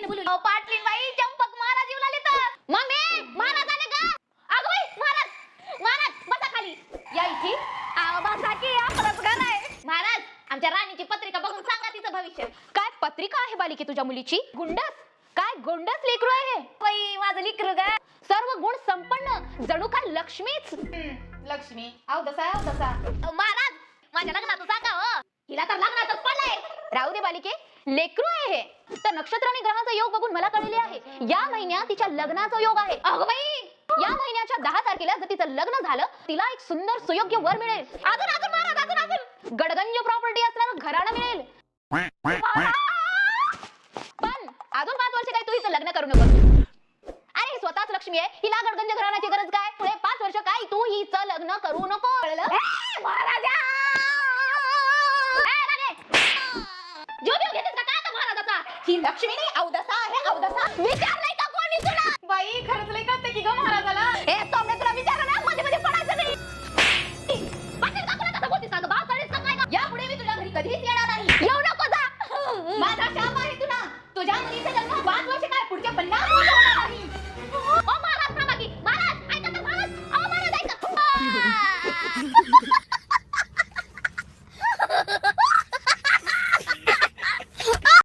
बाईने बोलवलं. पाटलीन बाई चंपक महाराज येऊन आले तर. मम्मी महाराज आले का? अगं बाई महाराज महाराज बसा खाली. या इथे बसा की आपलंच घर आहे. महाराज आमच्या राणीची पत्रिका बघून सांगा तिचं भविष्य. काय पत्रिका आहे बालिके तुझ्या मुलीची? गुंडस? काय गोंडस लेकरू आहे? बाई माझं लेकरू ग. सर्व गुण संपन्न, जणू काय लक्ष्मीच. लक्ष्मी आव दसा महाराज माझ्या लग्नाचं सांगा हो. हिला तर लग्नातच पडलाय. राहू दे बालिके, लेकरू आहे हे. तर नक्षत्र आणि ग्रहाचा योग बघून मला कळले आहे या महिन्यात तिच्या लग्नाचा योग आहे. अगं बाई या महिन्याच्या 10 तारखेला जर तिचं लग्न झालं तिला एक सुंदर सुयोग्य वर मिळेल. अजून महाराज अजून गडगंज प्रॉपर्टी असणारं घराणं मिळेल. पण अजून 5 वर्ष काय तू हिचं लग्न करू नको. अरे स्वतःच लक्ष्मी आहे, हिला गडगंज घराण्याची गरज काय? पुढे 5 वर्ष काय तू हिचं लग्न करू नको. कळलं? महाराजा जो घेतेस का आता महाराजाचा? ही लक्ष्मी नाही अवदसा आहे अवदसा. विचारलंय का कोणी तुला? बाई खरंच लई कळते की ग महाराजाला. ए सोमने तुला विचारलं ना मध्ये पडायचं नाही. पाटील काकूला कसं बोलतीस का ग? भाव चाळीस का काय ग? यापुढे मी तुझ्या घरी कधीच येणार नाही. येऊ नको जा. माझा शाप आहे तुला. तुझ्या मुलीचं लग्न 5 वर्ष काय पुढच्या 50 वर्ष होणार नाही.